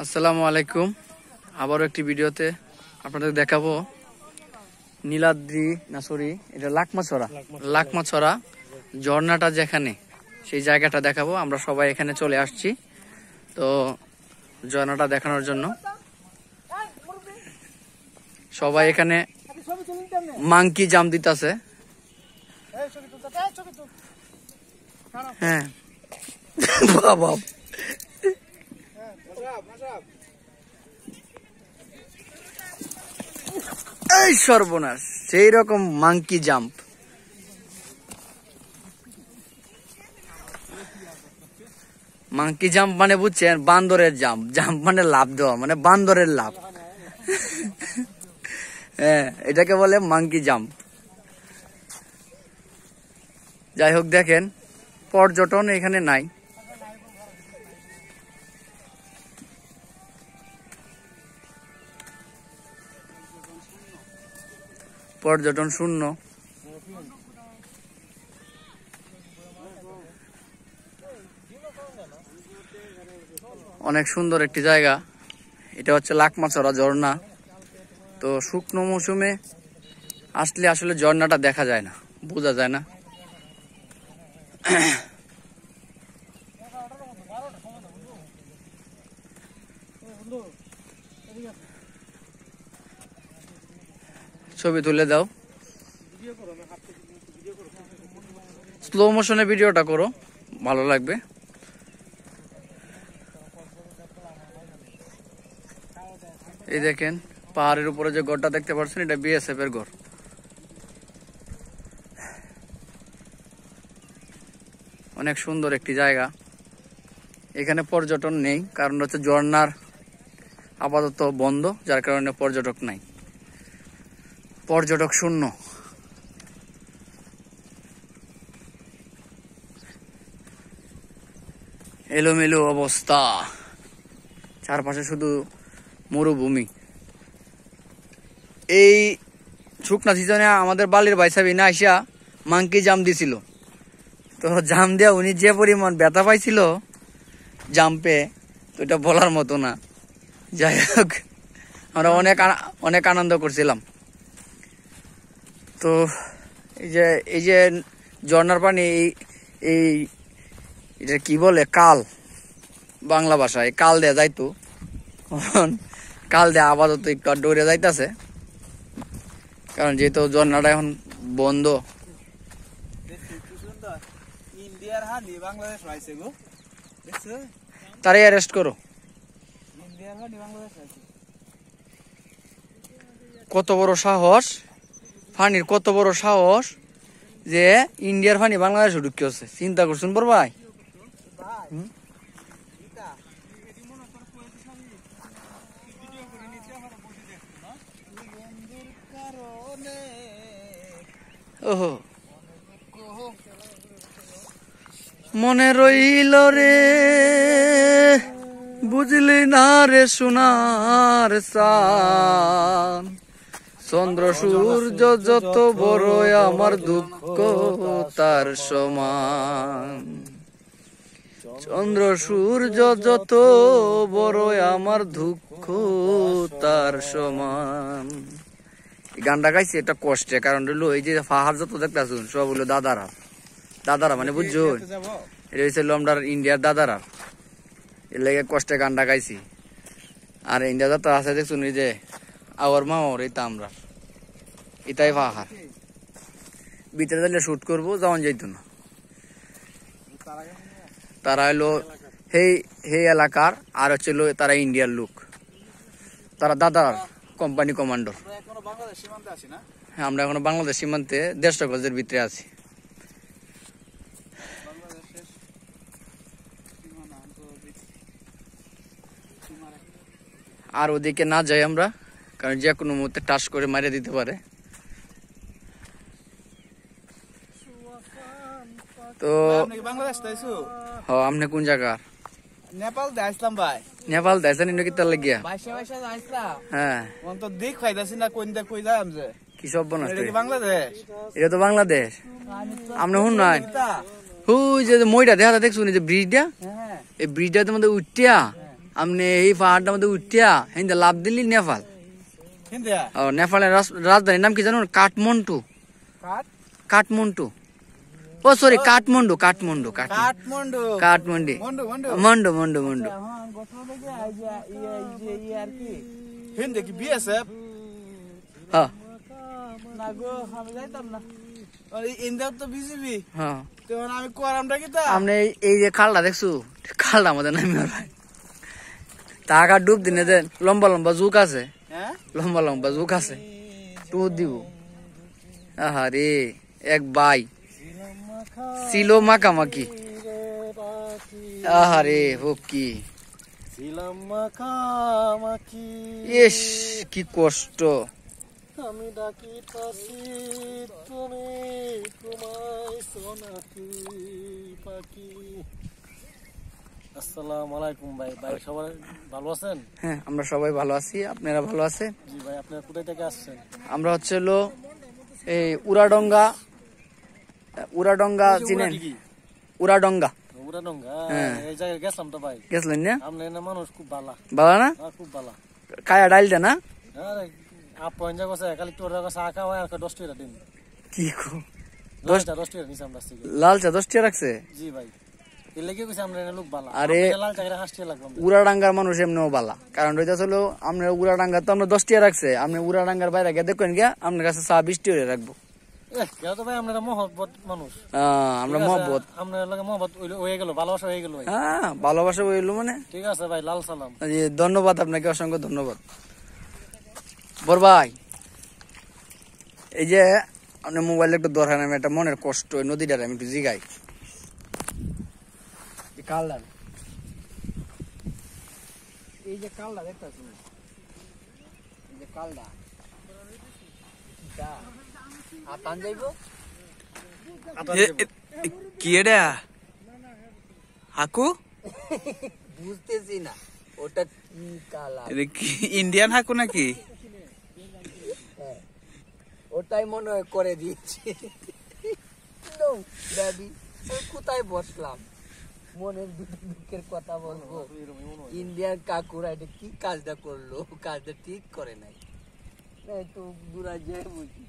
আসসালামু আলাইকুম। আবারও একটি ভিডিওতে আপনাদের দেখাবো নীলাদ্রি না সরি এটা লাকমাছড়া ঝর্ণাটা যেখানে, সেই জায়গাটা দেখাবো। আমরা সবাই এখানে চলে আসছি তো ঝর্ণাটা দেখানোর জন্য। সবাই এখানে মাংকি জাম দিতেছে। হ্যাঁ বাবা এই সর্বনাশ, সেই রকম মাংকি জাম্প। মাংকি জাম্প মানে বুঝছেন, বান্দরের জাম্প। জাম্প মানে লাভ দেওয়া, মানে বান্দরের লাভ। হ্যাঁ, এটাকে বলে মাংকি জাম্প। যাই হোক, দেখেন পর্যটন এখানে নাই। পর্যটন শূন্য। অনেক সুন্দর একটি জায়গা। এটা হচ্ছে লাকমাছড়া ঝর্ণা। তো শুকনো মৌসুমে আসলে আসলে ঝর্ণাটা দেখা যায় না, বোঝা যায় না। ছবি তুলে দাও, স্লো মোশনে ভিডিওটা করো, ভালো লাগবে। এই দেখেন পাহাড়ের উপরে যে ঘরটা দেখতে পাচ্ছেন, এটা বিএসএফ এর ঘর। অনেক সুন্দর একটি জায়গা। এখানে পর্যটন নেই, কারণ হচ্ছে ঝর্ণার আপাতত বন্ধ, যার কারণে পর্যটক নাই, পর্যটক শূন্য। এলোমেলো অবস্থা, চারপাশে শুধু মরুভূমি। এই শুকনা সিজনে আমাদের বালির ভাই সাহেব না আইসা মাংকি জাম দিছিল। তো জাম দেওয়া উনি যে পরিমাণ ব্যথা পাইছিল জাম্পে, তো এটা বলার মতো না। যাই হোক, আমরা অনেক আনন্দ করছিলাম। তো এই যে ঝর্ণার পানি, এই এটা কি বলে, কাল, বাংলা ভাষায় কাল দেয়া যাইতো, কাল দেয়া আপাতত একটু ডরে যাইতেছে, কারণ যেহেতু ঝর্ণাটা এখন বন্ধ। তারে অ্যারেস্ট করো। কত বড় সাহস, ফানির কত বড় সাহস যে ইন্ডিয়ার ফানি বাংলাদেশে ঢুকি হচ্ছে। চিন্তা করছেন বড় ভাই? ওহো, মনে রইল রে, বুঝলি না রে সোনার চাঁদ, চন্দ্র সূর্য যত বড় আমার দুঃখ তার সমান। চন্দ্র সূর্য যত বড় আমার দুঃখ তার সমান। গানটা গাইছি এটা কষ্টে, কারণ হলো এই যে পাহাড় যত দেখতেছুন সব হলো দাদারা মানে বুঝছো, এটা হচ্ছে আমরা ইন্ডিয়ার দাদারা, এর লেগে কষ্টে গানটা গাইছি। আর ইন্ডিয়া যত আছে দেখছুন, এই যে আওয়ার মাওয়ার, এটা আমরা এটাই পাহাড়। ভিতরে যাইলে শুট করবো, যাওয়ান যাইত না। তারা হলো সেই এলাকার, আর হচ্ছে তারা ইন্ডিয়ার লোক, তারা দাদার কোম্পানি কমান্ডার। হ্যাঁ, আমরা এখনো বাংলাদেশ সীমান্তে 150 গজের ভিতরে আছি। আর ওদিকে না যাই আমরা, কারণ যে কোনো মুহূর্তে টাচ করে মারিয়ে দিতে পারে। তো আপনি কোন জায়গার? নেপাল দেখাইছিলাম ভাই। নেপাল দেখাইছেন ইন্ডো কিতার লাগিয়া? বাইশে যাইছিলাম। হ্যাঁ, কোন তো দিক পাইতাছি না, কোন দিক কই যাম যে। কি সব বনাস? এটা কি বাংলাদেশ? এটা তো বাংলাদেশ। আপনি শুন নাই, ওই যে মইটা দেখা দেখছুন, এই যে ব্রিজটা, এই ব্রিজটার মধ্যে উঠিয়া আপনি এই পাহাড়টার মধ্যে উঠিয়া হিন্দে লাভ দিলি নেপাল। হিন্দিয়া ও নেপালের রাজধানীর নাম কি জানো? কাঠমান্ডু। কাঠ কাঠমান্ডু। ও সরি, কাঠমান্ডু কাঠমান্ডু কাঠমান্ডু কাঠমান্ডু মন্ডু মন্ডু মন্ডু মন্ডু মন্ডু। হ্যাঁ কথা বলে আই যে আর কি হিন্দি কি বিএসএফ হ্যাঁ না গো আমি যাইতাম না ইন্ডিয়া তো বিজিবি হ্যাঁ। তখন আমি করামটা কি তা আপনি এই যে খালটা দেখছো, খালটা আমাদের নামে ভাই টাকা ডুব দিনে দেন। লম্বা লম্বা জুক আছে, হ্যাঁ লম্বা লম্বা জুক আছে, টু দিব। আহারে এক ভাই ছিল মাখামাখি। আহারে কি ছিলাম মাখামাখি ইস কি কষ্ট। আমি ডাকিতাছি তুমি তোমায় সোনাকি পাখি। আসসালামু আলাইকুম ভাই। ভাই সবাই ভালো আছেন? হ্যাঁ আমরা সবাই ভালো আছি, আপনারা ভালো আছে? জি ভাই। আপনারা কোথায় থেকে আসছেন? আমরা হচ্ছে হলো এই উড়াডঙ্গা। উড়াডঙ্গা চিনেন? উড়াডঙ্গা উড়াডঙ্গা হ্যাঁ। এই জায়গায় গেছিলাম তো ভাই। গেছিলেন না? আমরা এনে মানুষ খুব ভালো, ভালো না? খুব ভালো। কায়া ডাইলটা না? আরে আপন জায়গা আছে খালি তোর জায়গা সাকা হয় আর 10 টাকা দিন। কি কো 10 টাকা নিছাম রাস্তা থেকে। লাল চা 10 টাকা রাখছে? জি ভাই। এর লাগি কইছে আমরা এনে লোক ভালো। আরে লাল টাকা 5 টাকা লাগবে। উড়াডাঙ্গার মানুষ এমনিও বালা, কারণ ওইটা হলো আমরা উড়াডাঙ্গা তো আমরা 10 টাকা রাখছে, আপনি উড়াডাঙ্গার বাইরে গিয়ে দেখেন গিয়া আপনার কাছে চা 20 টাকা রাখবো। কেউ তো ভাই আমরা মহব্বত মানুষ। আমরা মহব্বত, আপনার লাগে মহব্বত হয়ে গেল, ভালোবাসা হয়ে গেল ভাই। হ্যাঁ ভালোবাসা হইলো মানে। ঠিক আছে ভাই, লাল সালাম। জি, ধন্যবাদ আপনাকে, অসংখ্য ধন্যবাদ। বড় ভাই এই যে আপনার মোবাইল একটু দরকার, আমি একটা মনের কষ্ট, ওই নদীটার আমি একটু জিগাই। কালটা এই যে কালটা দেখতেছি, এই যে কালটা আতান যাইবো কি এটা হাকু? বুঝতেছি না ওটা কি কালা। এটা কি ইন্ডিয়ান হাকু নাকি? ওটাই মনে হয় করে দিয়েছি। বেবি কোথায় বসলাম, মনের দুঃখের কথা বলবো। ইন্ডিয়ান কাকুরা এটা কি কাজটা করলো, কাজটা ঠিক করে নাই। তো দূরা যে বুঝি